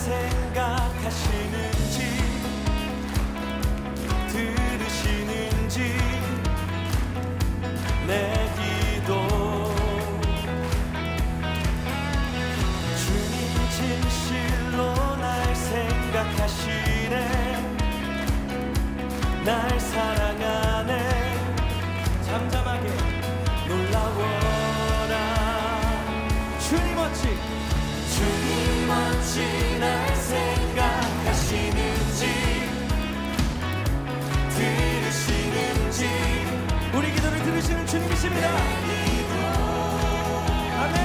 생각하시는지 들으시는지 내 기도 주님 진실로 날 생각하시네 날 사랑하네 잠잠하게 놀라워라 주님 어찌 날 생각하시는지 들으시는지 우리 기도를 들으시는 주님이십니다. 아멘.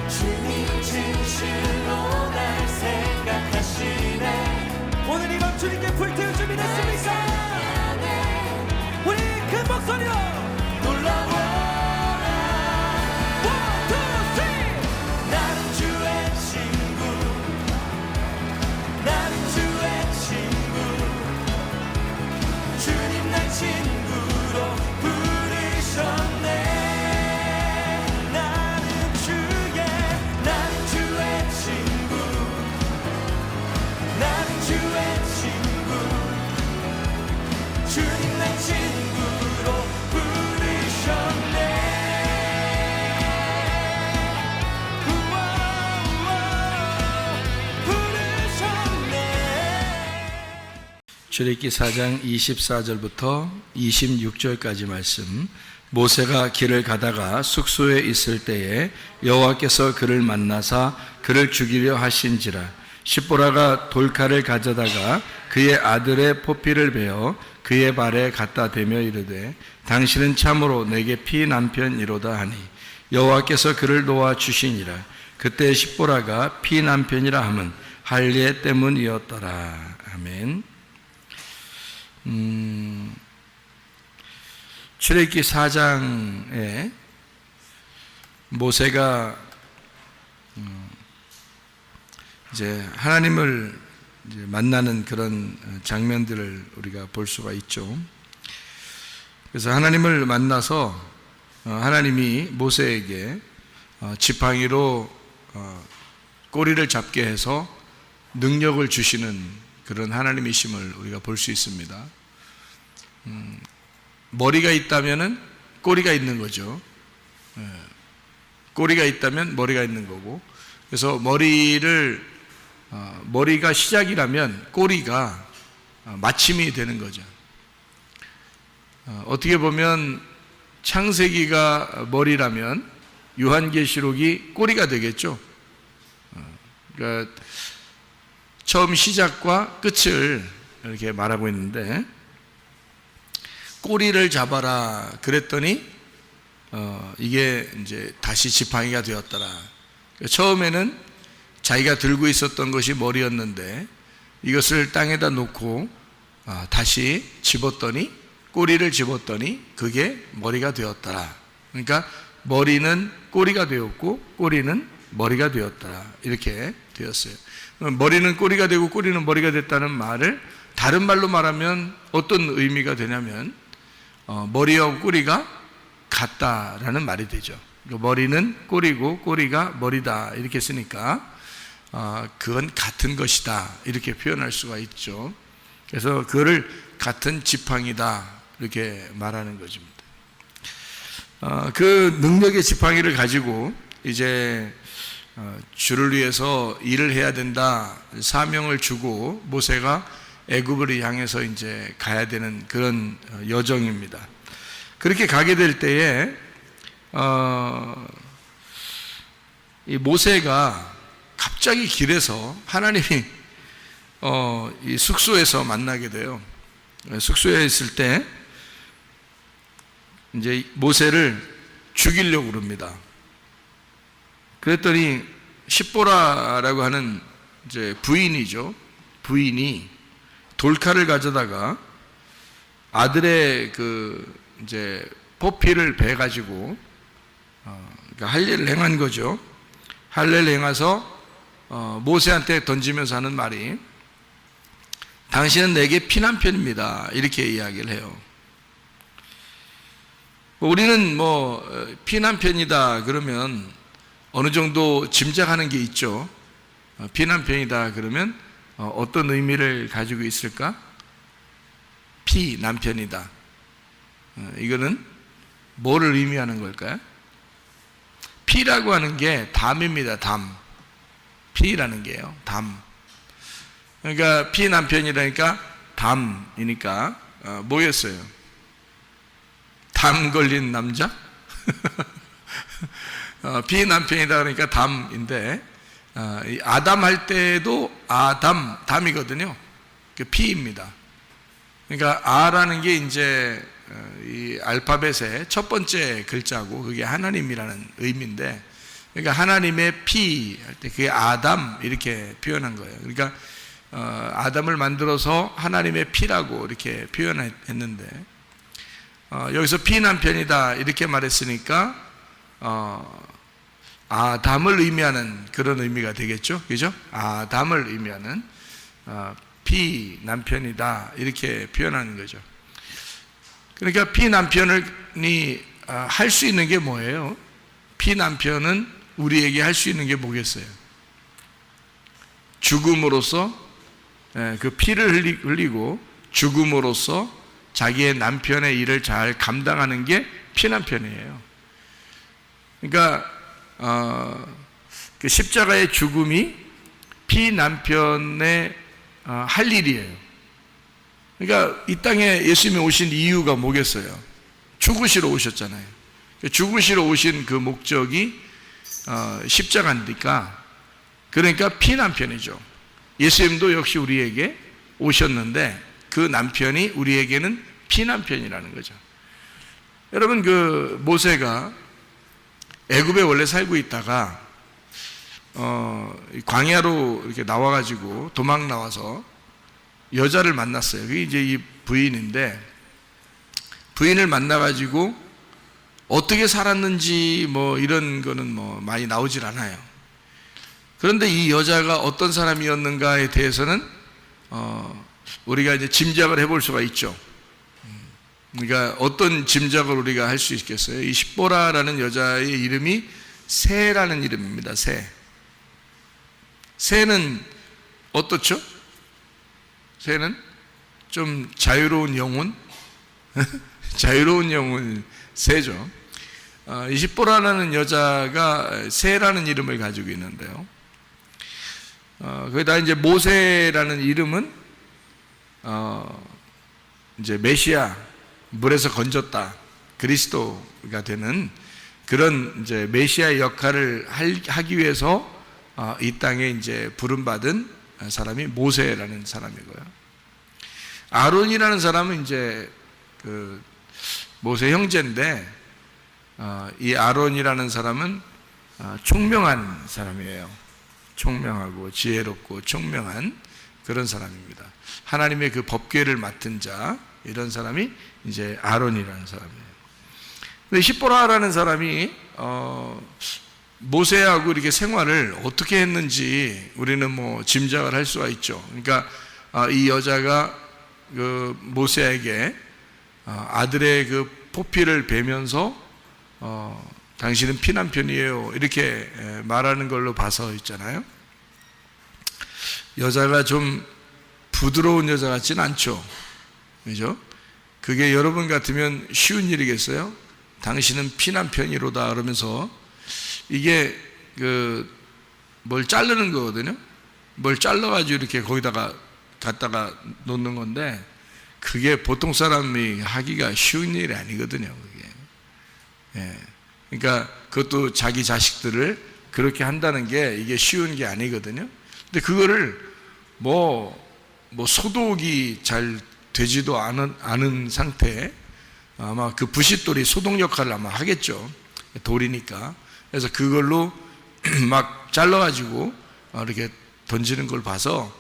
주님 진실로 날 생각하시네 오늘 이 밤 주님께 불태울 준비 됐습니까? 우리 큰 목소리로 놀라워 친구로 부르셨네 나는 주의 친구 나는 주의 친구 주님 날 친구로 부르셨네 우와 부르셨네 출애굽기 4장 24절부터 26절까지 말씀. 모세가 길을 가다가 숙소에 있을 때에 여호와께서 그를 만나사 그를 죽이려 하신지라. 십보라가 돌칼을 가져다가 그의 아들의 포피를 베어 그의 발에 갖다 대며 이르되 당신은 참으로 내게 피난편이로다 하니 여호와께서 그를 놓아 주시니라. 그때 십보라가 피난편이라 함은 할례 때문이었더라. 아멘. 출애굽기 4장에 모세가 이제 하나님을 이제 만나는 그런 장면들을 우리가 볼 수가 있죠. 그래서 하나님을 만나서 하나님이 모세에게 지팡이로 꼬리를 잡게 해서 능력을 주시는 그런 하나님이심을 우리가 볼 수 있습니다. 머리가 있다면은 꼬리가 있는 거죠. 꼬리가 있다면 머리가 있는 거고, 그래서 머리가 시작이라면 꼬리가 마침이 되는 거죠. 어떻게 보면 창세기가 머리라면 요한계시록이 꼬리가 되겠죠. 그러니까 처음 시작과 끝을 이렇게 말하고 있는데, 꼬리를 잡아라 그랬더니 이게 이제 다시 지팡이가 되었더라. 처음에는 자기가 들고 있었던 것이 머리였는데 이것을 땅에다 놓고 다시 집었더니, 꼬리를 집었더니 그게 머리가 되었더라. 그러니까 머리는 꼬리가 되었고 꼬리는 머리가 되었더라, 이렇게 되었어요. 머리는 꼬리가 되고 꼬리는 머리가 됐다는 말을 다른 말로 말하면 어떤 의미가 되냐면 머리하고 꼬리가 같다라는 말이 되죠. 머리는 꼬리고 꼬리가 머리다 이렇게 쓰니까 그건 같은 것이다 이렇게 표현할 수가 있죠. 그래서 그거를 같은 지팡이다 이렇게 말하는 것입니다. 그 능력의 지팡이를 가지고 이제 주를 위해서 일을 해야 된다 사명을 주고 모세가 애굽을 향해서 이제 가야 되는 그런 여정입니다. 그렇게 가게 될 때에 이 모세가 갑자기 길에서 하나님이 이 숙소에서 만나게 돼요. 숙소에 있을 때 이제 모세를 죽이려고 그럽니다. 그랬더니 십보라라고 하는 이제 부인이죠. 부인이 돌칼을 가져다가 아들의 그 이제 포피를 베 가지고 그러니까 할례를 행한 거죠. 할례를 행해서 모세한테 던지면서 하는 말이 당신은 내게 피난편입니다 이렇게 이야기를 해요. 우리는 피난편이다 그러면 어느 정도 짐작하는 게 있죠. 피남편이다 그러면 어떤 의미를 가지고 있을까? 피남편이다. 이거는 뭐를 의미하는 걸까요? 피라고 하는 게 담입니다. 담. 피라는 게요. 담. 그러니까 피남편이라니까 담이니까 뭐였어요? 담 걸린 남자? 피남편이다 그러니까 담인데 아담 할 때도 담이거든요. 그 피입니다. 그러니까 아라는 게 이제 이 알파벳의 첫 번째 글자고 그게 하나님이라는 의미인데, 그러니까 하나님의 피 할 때 그게 아담 이렇게 표현한 거예요. 그러니까 아담을 만들어서 하나님의 피라고 이렇게 표현했는데, 여기서 피남편이다 이렇게 말했으니까 아담을 의미하는 그런 의미가 되겠죠, 그죠? 아담을 의미하는 피남편이다 이렇게 표현하는 거죠. 그러니까 피남편이 할 수 있는 게 뭐예요? 피남편은 우리에게 할 수 있는 게 뭐겠어요? 죽음으로써 그 피를 흘리고 죽음으로써 자기의 남편의 일을 잘 감당하는 게 피남편이에요. 그러니까 그 십자가의 죽음이 피남편의 할 일이에요. 그러니까 이 땅에 예수님이 오신 이유가 뭐겠어요? 죽으시러 오셨잖아요. 죽으시러 오신 그 목적이 십자가니까, 그러니까 피남편이죠. 예수님도 역시 우리에게 오셨는데 그 남편이 우리에게는 피남편이라는 거죠. 여러분, 그 모세가 애굽에 원래 살고 있다가 광야로 이렇게 나와가지고 도망 나와서 여자를 만났어요. 그게 이제 이 부인인데, 부인을 만나가지고 어떻게 살았는지 뭐 이런 거는 뭐 많이 나오질 않아요. 그런데 이 여자가 어떤 사람이었는가에 대해서는 우리가 이제 짐작을 해볼 수가 있죠. 그러니까 어떤 짐작을 우리가 할 수 있겠어요? 이 십보라라는 여자의 이름이 새라는 이름입니다. 새는 어떻죠? 새는 좀 자유로운 영혼? 자유로운 영혼, 새죠. 이 십보라라는 여자가 새라는 이름을 가지고 있는데요. 거기다 이제 모세라는 이름은 이제 메시아, 물에서 건졌다, 그리스도가 되는 그런 이제 메시아의 역할을 하기 위해서 이 땅에 이제 부름받은 사람이 모세라는 사람이고요. 아론이라는 사람은 이제 그 모세 형제인데, 이 아론이라는 사람은 총명한 사람이에요. 총명하고 지혜롭고 총명한 그런 사람입니다. 하나님의 그 법궤를 맡은 자, 이런 사람이 이제 아론이라는 사람이에요. 근데 십보라라는 사람이 모세하고 이렇게 생활을 어떻게 했는지 우리는 뭐 짐작을 할 수가 있죠. 그러니까 이 여자가 그 모세에게 아들의 그 포피를 베면서 당신은 피남편이에요 이렇게 말하는 걸로 봐서 있잖아요. 여자가 좀 부드러운 여자 같지는 않죠, 그죠? 그게 여러분 같으면 쉬운 일이겠어요? 당신은 피남편이로다 그러면서, 이게 뭘 자르는 거거든요. 뭘 잘라가지고 이렇게 거기다가 갖다가 놓는 건데, 그게 보통 사람이 하기가 쉬운 일이 아니거든요, 그게. 예. 그러니까 그것도 자기 자식들을 그렇게 한다는 게 이게 쉬운 게 아니거든요. 근데 그거를 뭐 소독이 잘 되지도 않은 상태에 아마 그 부싯돌이 소독 역할을 아마 하겠죠. 돌이니까. 그래서 그걸로 막 잘라가지고 이렇게 던지는 걸 봐서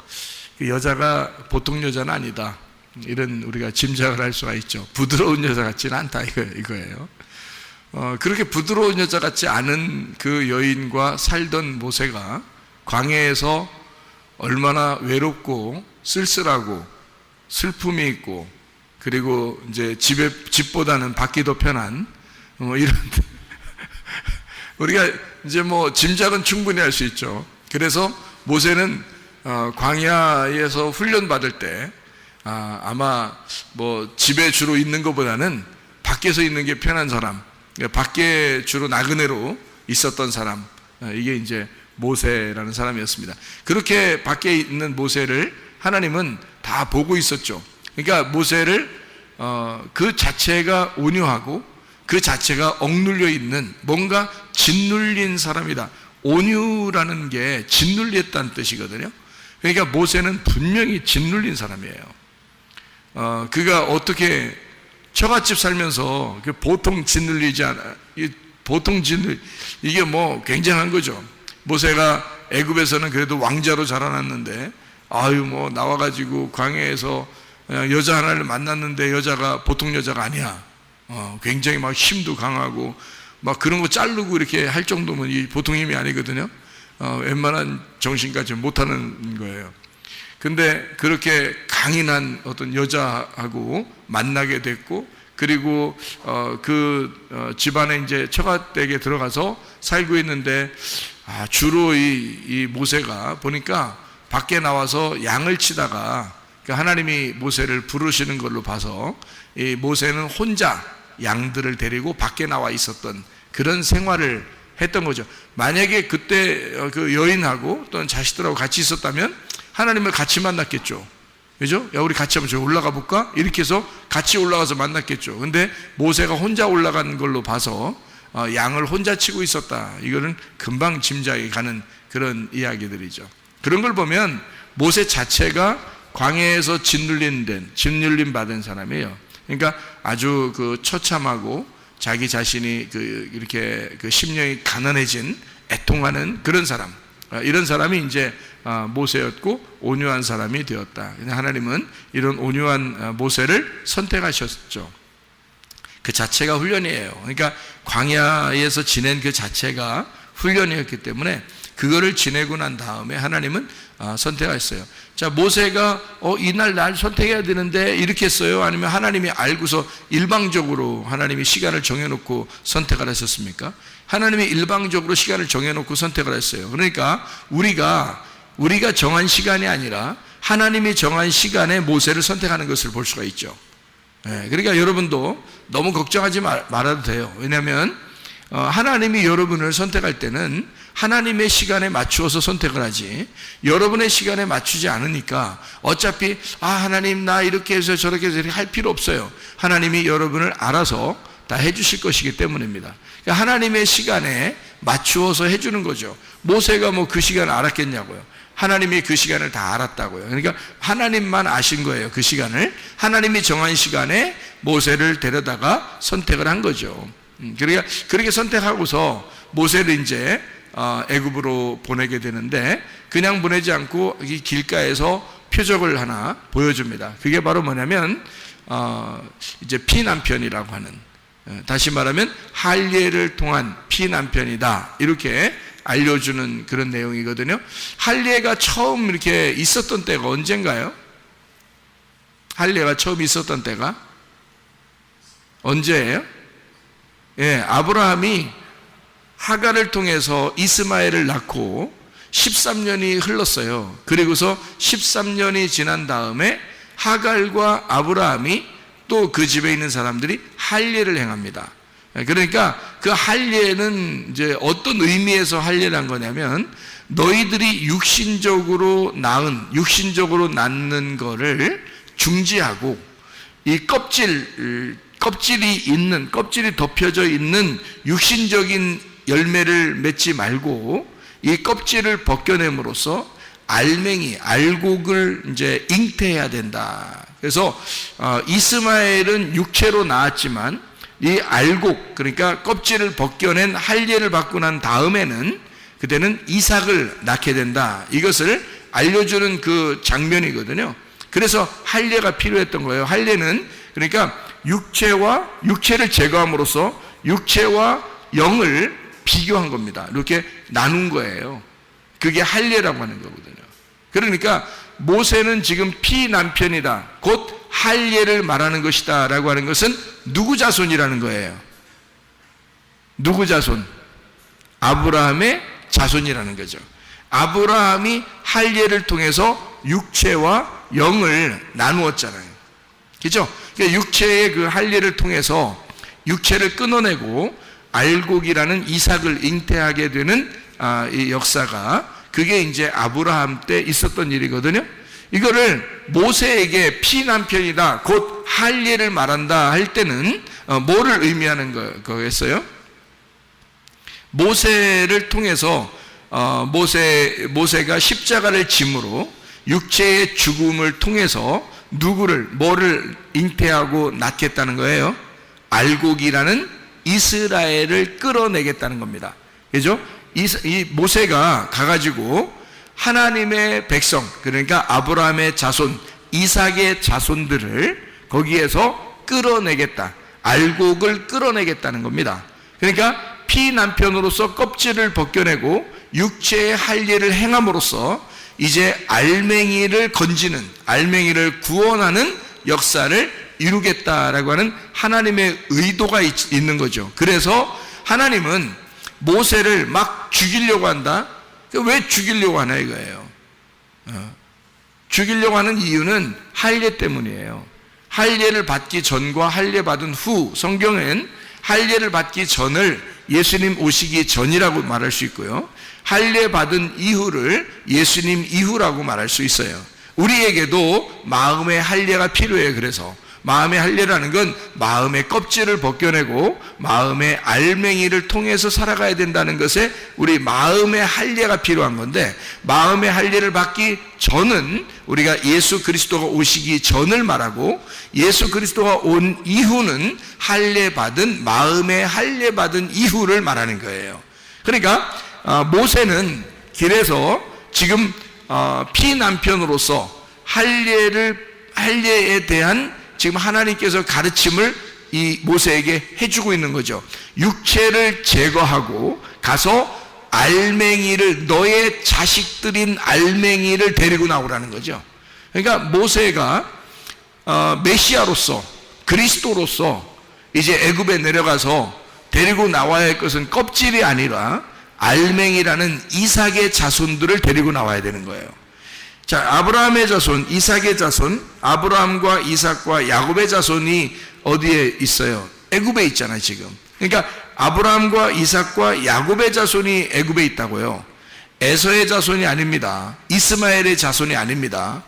그 여자가 보통 여자는 아니다, 이런 우리가 짐작을 할 수가 있죠. 부드러운 여자 같지는 않다 이거예요. 그렇게 부드러운 여자 같지 않은 그 여인과 살던 모세가 광야에서 얼마나 외롭고 쓸쓸하고 슬픔이 있고, 그리고 이제 집보다는 밖이 더 편한 이런 우리가 이제 뭐 짐작은 충분히 할 수 있죠. 그래서 모세는 광야에서 훈련 받을 때 아마 뭐 집에 주로 있는 것보다는 밖에서 있는 게 편한 사람, 밖에 주로 나그네로 있었던 사람, 이게 이제 모세라는 사람이었습니다. 그렇게 밖에 있는 모세를 하나님은 다 보고 있었죠. 그러니까 모세를 그 자체가 온유하고 그 자체가 억눌려 있는 뭔가 짓눌린 사람이다. 온유라는 게 짓눌렸다는 뜻이거든요. 그러니까 모세는 분명히 짓눌린 사람이에요. 그가 어떻게 처갓집 살면서 보통 짓눌리지 않아. 보통 이게 뭐 굉장한 거죠. 모세가 애굽에서는 그래도 왕자로 자라났는데 아유 뭐 나와가지고 광야에서 여자 하나를 만났는데 여자가 보통 여자가 아니야. 굉장히 막 힘도 강하고 막 그런 거 자르고 이렇게 할 정도면 이 보통 힘이 아니거든요. 웬만한 정신까지 못하는 거예요. 근데 그렇게 강인한 어떤 여자하고 만나게 됐고, 그리고 그 집안에 이제 처가댁에 들어가서 살고 있는데 주로 이 모세가 보니까 밖에 나와서 양을 치다가 하나님이 모세를 부르시는 걸로 봐서 이 모세는 혼자 양들을 데리고 밖에 나와 있었던 그런 생활을 했던 거죠. 만약에 그때 그 여인하고 또는 자식들하고 같이 있었다면 하나님을 같이 만났겠죠. 그죠? 야, 우리 같이 한번 저기 올라가 볼까? 이렇게 해서 같이 올라가서 만났겠죠. 근데 모세가 혼자 올라간 걸로 봐서 양을 혼자 치고 있었다. 이거는 금방 짐작이 가는 그런 이야기들이죠. 그런 걸 보면 모세 자체가 광야에서 짓눌림 받은 사람이에요. 그러니까 아주 그 처참하고 자기 자신이 이렇게 심령이 가난해진 애통하는 그런 사람, 이런 사람이 이제 모세였고 온유한 사람이 되었다. 하나님은 이런 온유한 모세를 선택하셨죠. 그 자체가 훈련이에요. 그러니까 광야에서 지낸 그 자체가 훈련이었기 때문에 그거를 지내고 난 다음에 하나님은 선택하셨어요. 자, 모세가 이날 날 선택해야 되는데 이렇게 했어요? 아니면 하나님이 알고서 일방적으로 하나님이 시간을 정해놓고 선택을 하셨습니까? 하나님이 일방적으로 시간을 정해놓고 선택을 했어요. 그러니까 우리가 정한 시간이 아니라 하나님이 정한 시간에 모세를 선택하는 것을 볼 수가 있죠. 그러니까 여러분도 너무 걱정하지 말아도 돼요. 왜냐하면 하나님이 여러분을 선택할 때는 하나님의 시간에 맞추어서 선택을 하지, 여러분의 시간에 맞추지 않으니까 어차피 하나님 나 이렇게 해서 저렇게 해서 할 필요 없어요. 하나님이 여러분을 알아서 다 해주실 것이기 때문입니다. 그러니까 하나님의 시간에 맞추어서 해주는 거죠. 모세가 뭐 그 시간을 알았겠냐고요. 하나님이 그 시간을 다 알았다고요. 그러니까 하나님만 아신 거예요. 그 시간을 하나님이 정한 시간에 모세를 데려다가 선택을 한 거죠. 그러니까 그렇게 선택하고서 모세를 이제 애굽으로 보내게 되는데, 그냥 보내지 않고 이 길가에서 표적을 하나 보여줍니다. 그게 바로 뭐냐면 이제 피난편이라고 하는, 다시 말하면 할례를 통한 피난편이다, 이렇게 알려주는 그런 내용이거든요. 할례가 처음 이렇게 있었던 때가 언젠가요? 할례가 처음 있었던 때가 언제예요? 아브라함이 하갈을 통해서 이스마엘을 낳고 13년이 흘렀어요. 그리고서 13년이 지난 다음에 하갈과 아브라함이 또 그 집에 있는 사람들이 할례를 행합니다. 그러니까 그 할례는 이제 어떤 의미에서 할례를 한 거냐면, 너희들이 육신적으로 낳는 거를 중지하고 이 껍질이 덮여져 있는 육신적인 열매를 맺지 말고 이 껍질을 벗겨냄으로써 알곡을 이제 잉태해야 된다. 그래서 이스마엘은 육체로 낳았지만 이 알곡, 그러니까 껍질을 벗겨낸 할례를 받고 난 다음에는 그때는 이삭을 낳게 된다. 이것을 알려주는 그 장면이거든요. 그래서 할례가 필요했던 거예요. 할례는 그러니까 육체를 제거함으로써 육체와 영을 비교한 겁니다. 이렇게 나눈 거예요. 그게 할례라고 하는 거거든요. 그러니까 모세는 지금 피난편이다, 곧 할례를 말하는 것이다 라고 하는 것은 누구 자손이라는 거예요? 누구 자손? 아브라함의 자손이라는 거죠. 아브라함이 할례를 통해서 육체와 영을 나누었잖아요. 그죠? 그러니까 육체의 그 할례를 통해서 육체를 끊어내고 알곡이라는 이삭을 잉태하게 되는 이 역사가, 그게 이제 아브라함 때 있었던 일이거든요. 이거를 모세에게 피남편이다, 곧 할례를 말한다 할 때는 뭐를 의미하는 거겠어요? 모세를 통해서 모세가 십자가를 짐으로 육체의 죽음을 통해서 뭐를 잉태하고 낳겠다는 거예요? 알곡이라는 이스라엘을 끌어내겠다는 겁니다. 그죠? 이 모세가 가가지고 하나님의 백성, 그러니까 아브라함의 자손, 이삭의 자손들을 거기에서 끌어내겠다, 알곡을 끌어내겠다는 겁니다. 그러니까 피남편으로서 껍질을 벗겨내고 육체의 할례를 행함으로써 이제 알맹이를 건지는, 알맹이를 구원하는 역사를 이루겠다라고 하는 하나님의 의도가 있는 거죠. 그래서 하나님은 모세를 막 죽이려고 한다. 왜 죽이려고 하나 이거예요. 죽이려고 하는 이유는 할례 때문이에요. 할례를 받기 전과 할례 받은 후, 성경엔 할례를 받기 전을 예수님 오시기 전이라고 말할 수 있고요, 할례 받은 이후를 예수님 이후라고 말할 수 있어요. 우리에게도 마음의 할례가 필요해요. 그래서 마음의 할례라는 건 마음의 껍질을 벗겨내고 마음의 알맹이를 통해서 살아가야 된다는 것에 우리 마음의 할례가 필요한 건데, 마음의 할례를 받기 전은 우리가 예수 그리스도가 오시기 전을 말하고, 예수 그리스도가 온 이후는 할례 받은, 마음의 할례 받은 이후를 말하는 거예요. 그러니까 모세는 길에서 지금 피남편으로서 할례에 대한 지금 하나님께서 가르침을 이 모세에게 해주고 있는 거죠. 육체를 제거하고 가서 알맹이를, 너의 자식들인 알맹이를 데리고 나오라는 거죠. 그러니까 모세가 메시아로서, 그리스도로서 이제 애굽에 내려가서 데리고 나와야 할 것은 껍질이 아니라 알맹이라는 이삭의 자손들을 데리고 나와야 되는 거예요. 자, 아브라함의 자손, 이삭의 자손, 아브라함과 이삭과 야곱의 자손이 어디에 있어요? 애굽에 있잖아요, 지금. 그러니까 아브라함과 이삭과 야곱의 자손이 애굽에 있다고요. 에서의 자손이 아닙니다. 이스마엘의 자손이 아닙니다.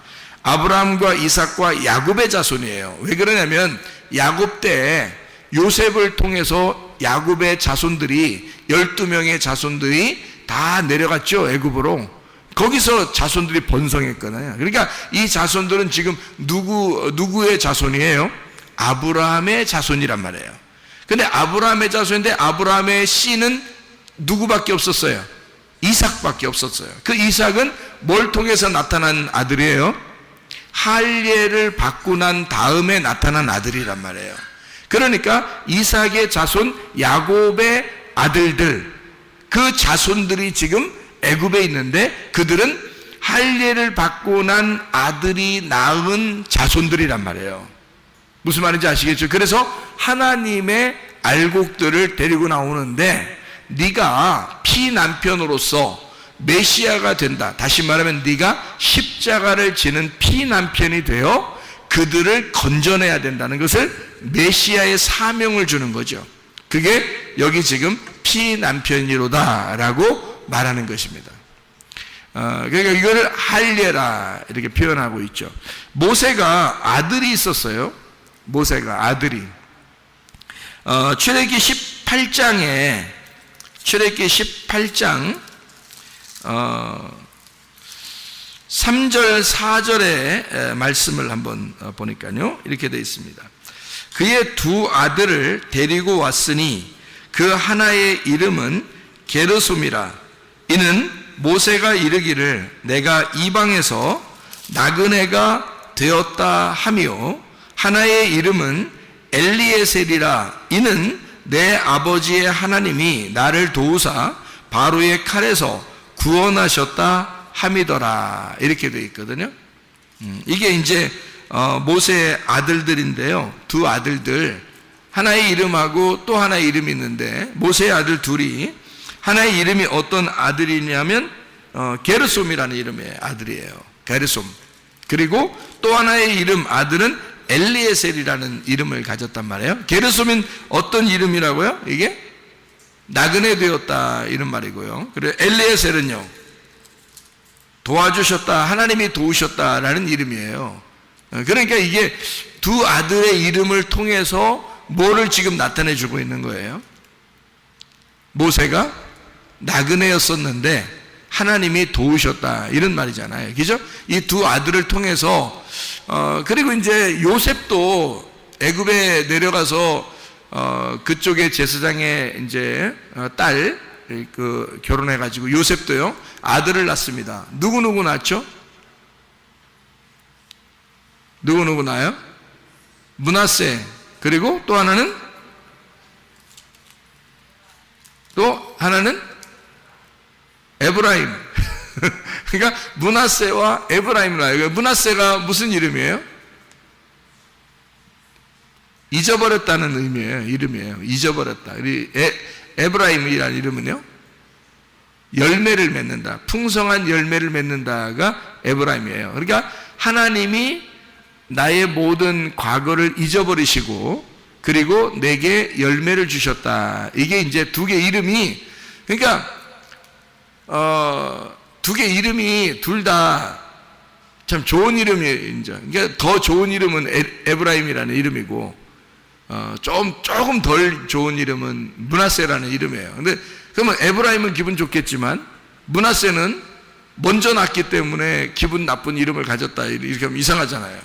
아브라함과 이삭과 야곱의 자손이에요. 왜 그러냐면 야곱 때 요셉을 통해서 야곱의 자손들이, 12명의 자손들이 다 내려갔죠, 애굽으로. 거기서 자손들이 번성했거든요. 그러니까 이 자손들은 지금 누구의 자손이에요? 아브라함의 자손이란 말이에요. 근데 아브라함의 자손인데 아브라함의 씨는 누구밖에 없었어요? 이삭밖에 없었어요. 그 이삭은 뭘 통해서 나타난 아들이에요? 할례를 받고 난 다음에 나타난 아들이란 말이에요. 그러니까 이삭의 자손, 야곱의 아들들, 그 자손들이 지금 애굽에 있는데 그들은 할례를 받고 난 아들이 낳은 자손들이란 말이에요. 무슨 말인지 아시겠죠? 그래서 하나님의 알곡들을 데리고 나오는데, 네가 피남편으로서 메시아가 된다. 다시 말하면 네가 십자가를 지는 피남편이 되어 그들을 건져내야 된다는 것을, 메시아의 사명을 주는 거죠. 그게 여기 지금 피남편이로다 라고 말하는 것입니다. 그러니까 이거를 할례라 이렇게 표현하고 있죠. 모세가 아들이 있었어요. 모세가 아들이. 출애굽기 18장에, 출애굽기 18장 3절 4절의 말씀을 한번 보니까요, 이렇게 되어 있습니다. 그의 두 아들을 데리고 왔으니 그 하나의 이름은 게르솜이라. 이는 모세가 이르기를 내가 이방에서 나그네가 되었다 하며, 하나의 이름은 엘리에셀이라. 이는 내 아버지의 하나님이 나를 도우사 바로의 칼에서 구원하셨다 함이더라. 이렇게 되어 있거든요. 이게 이제 모세의 아들들인데요, 두 아들들, 하나의 이름하고 또 하나의 이름이 있는데 모세의 아들 둘이, 하나의 이름이 어떤 아들이냐면 게르솜이라는 이름의 아들이에요. 게르솜. 그리고 또 하나의 이름 아들은 엘리에셀이라는 이름을 가졌단 말이에요. 게르솜은 어떤 이름이라고요? 이게 나그네 되었다 이런 말이고요. 그리고 엘리에셀은요, 도와주셨다, 하나님이 도우셨다라는 이름이에요. 그러니까 이게 두 아들의 이름을 통해서 뭐를 지금 나타내 주고 있는 거예요? 모세가 나그네였었는데 하나님이 도우셨다 이런 말이잖아요. 그죠? 이 두 아들을 통해서 그리고 이제 요셉도 애굽에 내려가서 그쪽에 제사장의 이제 딸 결혼해 가지고 요셉도요 아들을 낳습니다. 누구 낳죠? 누구 낳아요? 므낫세. 그리고 또 하나는 에브라임. 그러니까 므낫세와 에브라임을 나요. 므낫세가 무슨 이름이에요? 잊어버렸다는 의미예요. 이름이에요. 잊어버렸다. 에브라임이라는 이름은요, 열매를 맺는다, 풍성한 열매를 맺는다가 에브라임이에요. 그러니까 하나님이 나의 모든 과거를 잊어버리시고 그리고 내게 열매를 주셨다. 이게 이제 두 개 이름이, 그러니까 두 개 이름이 둘 다 참 좋은 이름이에요. 이제 그러니까 더 좋은 이름은 에브라임이라는 이름이고 조금 덜 좋은 이름은 므낫세라는 이름이에요. 근데 그러면 에브라임은 기분 좋겠지만 므낫세는 먼저 낳기 때문에 기분 나쁜 이름을 가졌다 이렇게 하면 이상하잖아요.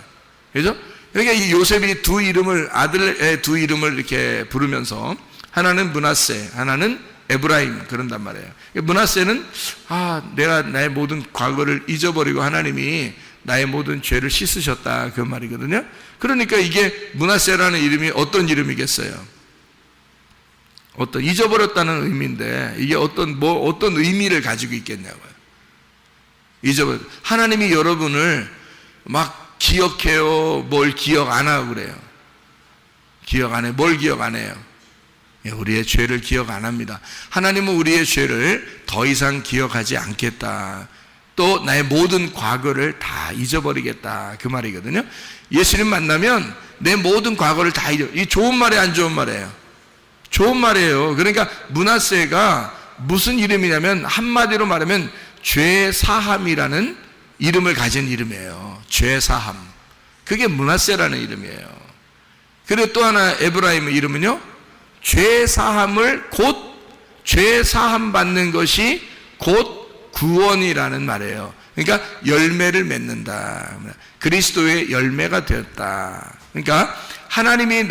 그죠? 그러니까 이 요셉이 두 이름을, 아들의 두 이름을 이렇게 부르면서 하나는 므낫세, 하나는 에브라임 그런단 말이에요. 므낫세는 내가 나의 모든 과거를 잊어버리고 하나님이 나의 모든 죄를 씻으셨다 그 말이거든요. 그러니까 이게 므낫세라는 이름이 어떤 이름이겠어요? 어떤 잊어버렸다는 의미인데 이게 어떤 의미를 가지고 있겠냐고요. 하나님이 여러분을 막 기억해요. 뭘 기억 안 하고 그래요? 기억 안 해. 뭘 기억 안 해요? 우리의 죄를 기억 안 합니다. 하나님은 우리의 죄를 더 이상 기억하지 않겠다. 또 나의 모든 과거를 다 잊어버리겠다 그 말이거든요. 예수님 만나면 내 모든 과거를 다 이 좋은 말이에요, 안 좋은 말이에요? 좋은 말이에요. 그러니까 므낫세가 무슨 이름이냐면 한마디로 말하면 죄 사함이라는 이름을 가진 이름이에요. 죄 사함. 그게 므낫세라는 이름이에요. 그리고 또 하나 에브라임의 이름은요, 죄 사함을 죄 사함 받는 것이 곧 구원이라는 말이에요. 그러니까 열매를 맺는다. 그리스도의 열매가 되었다. 그러니까 하나님이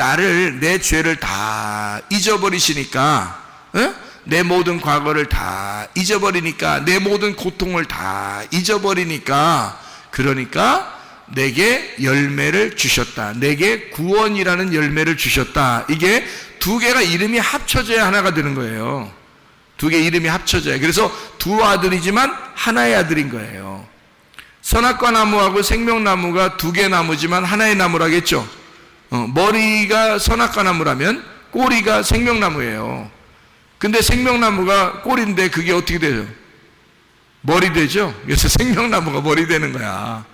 내 죄를 다 잊어버리시니까, 내 모든 과거를 다 잊어버리니까, 내 모든 고통을 다 잊어버리니까, 그러니까 내게 열매를 주셨다. 내게 구원이라는 열매를 주셨다. 이게 두 개가 이름이 합쳐져야 하나가 되는 거예요. 두 개 이름이 합쳐져요. 그래서 두 아들이지만 하나의 아들인 거예요. 선악과 나무하고 생명나무가 두 개 나무지만 하나의 나무라겠죠. 머리가 선악과 나무라면 꼬리가 생명나무예요. 근데 생명나무가 꼬리인데 그게 어떻게 되죠? 머리 되죠. 그래서 생명나무가 머리 되는 거야.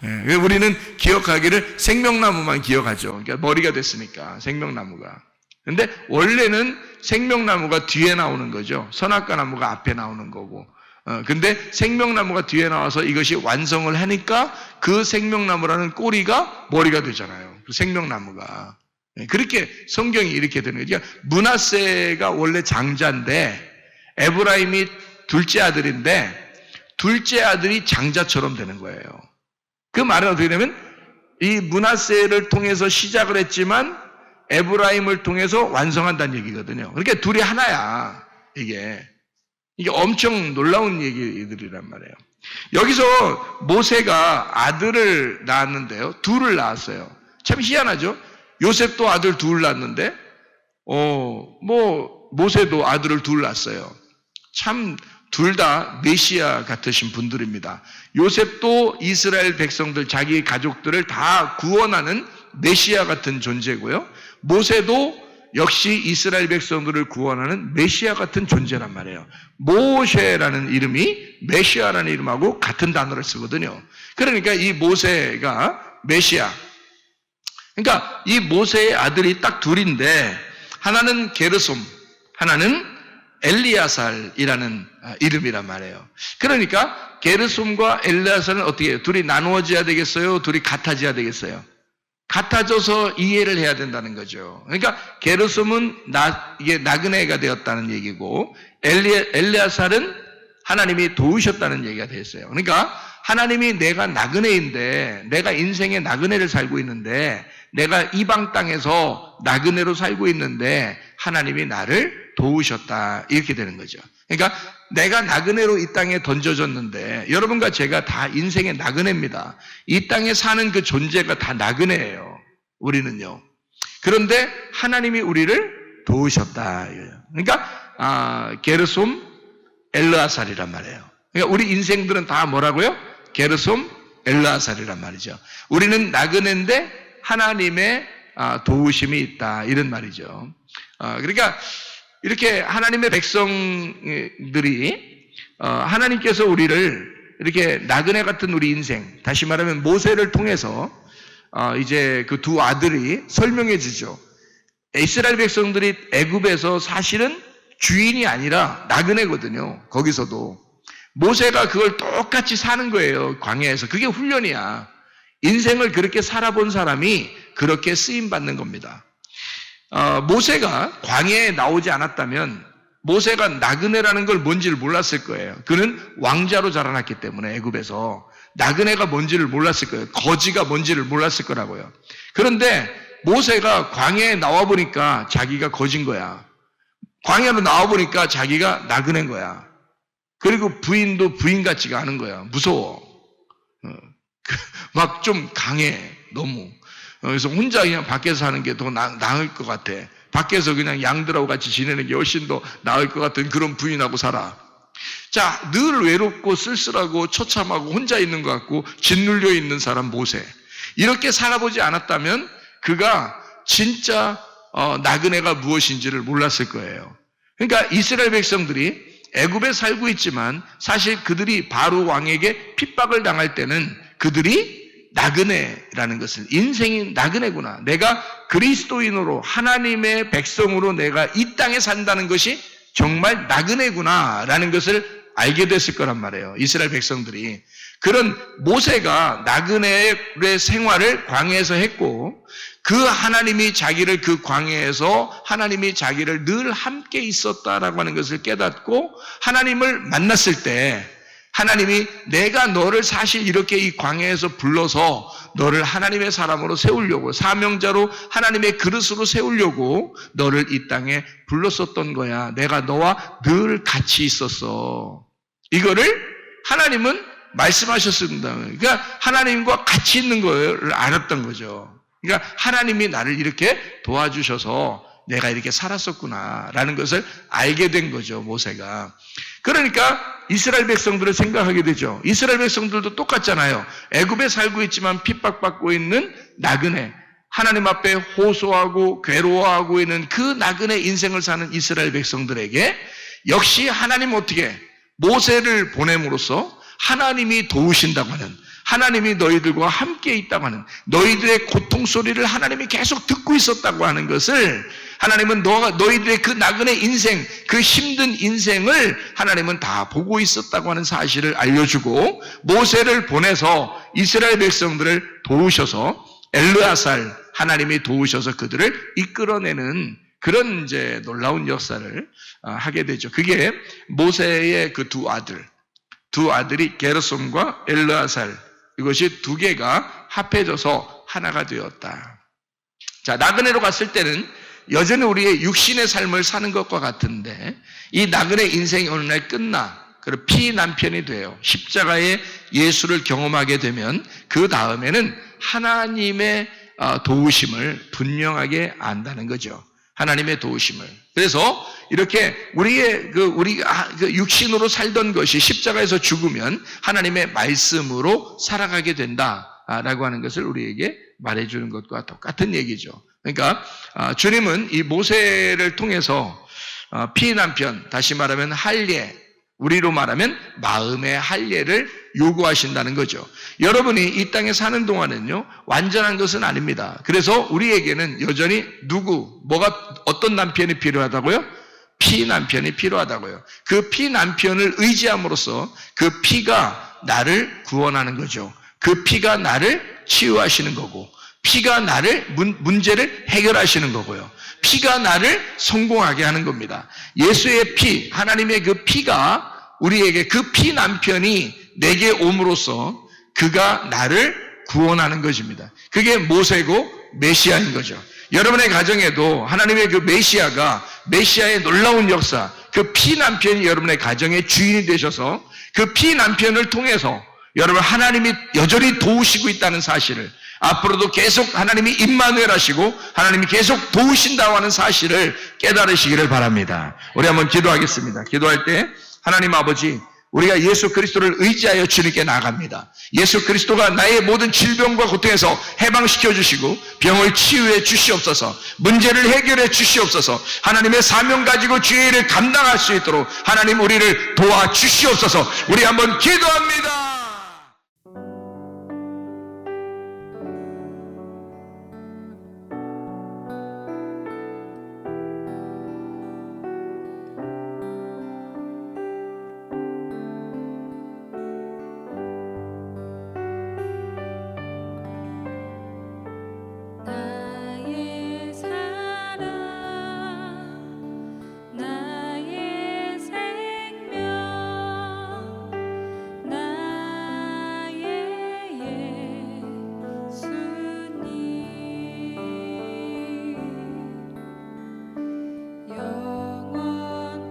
우리는 기억하기를 생명나무만 기억하죠. 그러니까 머리가 됐으니까 생명나무가. 근데 원래는 생명나무가 뒤에 나오는 거죠. 선악과 나무가 앞에 나오는 거고. 근데 생명나무가 뒤에 나와서 이것이 완성을 하니까 그 생명나무라는 꼬리가 머리가 되잖아요. 그 생명나무가. 그렇게 성경이 이렇게 되는 거죠. 므낫세가 원래 장자인데 에브라임이 둘째 아들인데 둘째 아들이 장자처럼 되는 거예요. 그 말은 어떻게 되냐면 이 므낫세를 통해서 시작을 했지만 에브라임을 통해서 완성한다는 얘기거든요. 그러니까 둘이 하나야. 이게 엄청 놀라운 얘기들이란 말이에요. 여기서 모세가 아들을 낳았는데요, 둘을 낳았어요. 참 희한하죠. 요셉도 아들 둘 낳았는데 모세도 아들을 둘 낳았어요. 참 둘 다 메시아 같으신 분들입니다. 요셉도 이스라엘 백성들, 자기 가족들을 다 구원하는 메시아 같은 존재고요. 모세도 역시 이스라엘 백성들을 구원하는 메시아 같은 존재란 말이에요. 모세라는 이름이 메시아라는 이름하고 같은 단어를 쓰거든요. 그러니까 이 모세가 메시아. 그러니까 이 모세의 아들이 딱 둘인데 하나는 게르솜, 하나는 엘리아살이라는 이름이란 말이에요. 그러니까 게르솜과 엘리아살은 어떻게 해요? 둘이 나누어져야 되겠어요? 둘이 같아져야 되겠어요? 같아져서 이해를 해야 된다는 거죠. 그러니까 게르솜은 이게 나그네가 되었다는 얘기고 엘리아살은 하나님이 도우셨다는 얘기가 됐어요. 그러니까 하나님이 내가 나그네인데 내가 인생의 나그네를 살고 있는데 내가 이방 땅에서 나그네로 살고 있는데 하나님이 나를 도우셨다 이렇게 되는 거죠. 그러니까 내가 나그네로 이 땅에 던져졌는데 여러분과 제가 다 인생의 나그네입니다. 이 땅에 사는 그 존재가 다 나그네예요. 우리는요. 그런데 하나님이 우리를 도우셨다. 그러니까 게르솜 엘르아살이란 말이에요. 그러니까 우리 인생들은 다 뭐라고요? 게르솜 엘르아살이란 말이죠. 우리는 나그네인데 하나님의 도우심이 있다 이런 말이죠. 그러니까 이렇게 하나님의 백성들이 하나님께서 우리를 이렇게 나그네 같은 우리 인생, 다시 말하면 모세를 통해서 이제 그 두 아들이 설명해 주죠. 이스라엘 백성들이 애굽에서 사실은 주인이 아니라 나그네거든요. 거기서도 모세가 그걸 똑같이 사는 거예요. 광야에서. 그게 훈련이야. 인생을 그렇게 살아본 사람이 그렇게 쓰임 받는 겁니다. 모세가 광야에 나오지 않았다면 모세가 나그네라는 걸 뭔지를 몰랐을 거예요. 그는 왕자로 자라났기 때문에 애굽에서 나그네가 뭔지를 몰랐을 거예요. 거지가 뭔지를 몰랐을 거라고요. 그런데 모세가 광야에 나와 보니까 자기가 거진 거야. 광야로 나와 보니까 자기가 나그네인 거야. 그리고 부인도 부인 같지가 않은 거야. 무서워. 막 좀 강해. 너무. 그래서 혼자 그냥 밖에서 사는 게 더 나을 것 같아. 밖에서 그냥 양들하고 같이 지내는 게 훨씬 더 나을 것 같은 그런 부인하고 살아. 자, 늘 외롭고 쓸쓸하고 처참하고 혼자 있는 것 같고 짓눌려 있는 사람 모세. 이렇게 살아보지 않았다면 그가 진짜 나그네가 무엇인지를 몰랐을 거예요. 그러니까 이스라엘 백성들이 애굽에 살고 있지만 사실 그들이 바로 왕에게 핍박을 당할 때는 그들이 나그네라는 것을 인생이 나그네구나. 내가 그리스도인으로 하나님의 백성으로 내가 이 땅에 산다는 것이 정말 나그네구나라는 것을 알게 됐을 거란 말이에요. 이스라엘 백성들이. 그런 모세가 나그네의 생활을 광야에서 했고 그 하나님이 자기를 그 광야에서 하나님이 자기를 늘 함께 있었다라고 하는 것을 깨닫고 하나님을 만났을 때 하나님이 내가 너를 사실 이렇게 이 광야에서 불러서 너를 하나님의 사람으로 세우려고 사명자로 하나님의 그릇으로 세우려고 너를 이 땅에 불렀었던 거야. 내가 너와 늘 같이 있었어. 이거를 하나님은 말씀하셨습니다. 그러니까 하나님과 같이 있는 걸 알았던 거죠. 그러니까 하나님이 나를 이렇게 도와주셔서 내가 이렇게 살았었구나라는 것을 알게 된 거죠, 모세가. 그러니까 이스라엘 백성들을 생각하게 되죠. 이스라엘 백성들도 똑같잖아요. 애굽에 살고 있지만 핍박받고 있는 나그네, 하나님 앞에 호소하고 괴로워하고 있는 그 나그네 인생을 사는 이스라엘 백성들에게 역시 하나님 어떻게 모세를 보냄으로써 하나님이 도우신다고 하는, 하나님이 너희들과 함께 있다고 하는, 너희들의 고통 소리를 하나님이 계속 듣고 있었다고 하는 것을 하나님은 너희들의 그 나그네 인생, 그 힘든 인생을 하나님은 다 보고 있었다고 하는 사실을 알려주고 모세를 보내서 이스라엘 백성들을 도우셔서 엘르아살 하나님이 도우셔서 그들을 이끌어내는 그런 이제 놀라운 역사를 하게 되죠. 그게 모세의 그 두 아들이 게르솜과 엘르아살, 이것이 두 개가 합해져서 하나가 되었다. 자, 나그네로 갔을 때는 여전히 우리의 육신의 삶을 사는 것과 같은데 이 나그네 인생이 어느 날 끝나 그리고 피난편이 돼요. 십자가의 예수를 경험하게 되면 그 다음에는 하나님의 도우심을 분명하게 안다는 거죠. 하나님의 도우심을. 그래서 이렇게 우리가 육신으로 살던 것이 십자가에서 죽으면 하나님의 말씀으로 살아가게 된다라고 하는 것을 우리에게 말해주는 것과 똑같은 얘기죠. 그러니까 주님은 이 모세를 통해서 피난편, 다시 말하면 할례, 우리로 말하면 마음의 할례를 요구하신다는 거죠. 여러분이 이 땅에 사는 동안은요, 완전한 것은 아닙니다. 그래서 우리에게는 여전히 어떤 남편이 필요하다고요? 피난편이 필요하다고요. 그 피난편을 의지함으로써 그 피가 나를 구원하는 거죠. 그 피가 나를 치유하시는 거고, 피가 나를 문제를 해결하시는 거고요. 피가 나를 성공하게 하는 겁니다. 예수의 피, 하나님의 그 피가 우리에게 그 피 남편이 내게 옴으로써 그가 나를 구원하는 것입니다. 그게 모세고 메시아인 거죠. 여러분의 가정에도 하나님의 그 메시아의 놀라운 역사, 그 피 남편이 여러분의 가정의 주인이 되셔서 그 피 남편을 통해서 여러분 하나님이 여전히 도우시고 있다는 사실을, 앞으로도 계속 하나님이 임마누엘 하시고 하나님이 계속 도우신다고 하는 사실을 깨달으시기를 바랍니다. 우리 한번 기도하겠습니다. 기도할 때 하나님 아버지, 우리가 예수 그리스도를 의지하여 주님께 나아갑니다. 예수 그리스도가 나의 모든 질병과 고통에서 해방시켜 주시고 병을 치유해 주시옵소서, 문제를 해결해 주시옵소서, 하나님의 사명 가지고 주의 일을 감당할 수 있도록 하나님 우리를 도와 주시옵소서. 우리 한번 기도합니다. 나의 사랑, 나의 생명, 나의 예수님, 영원토록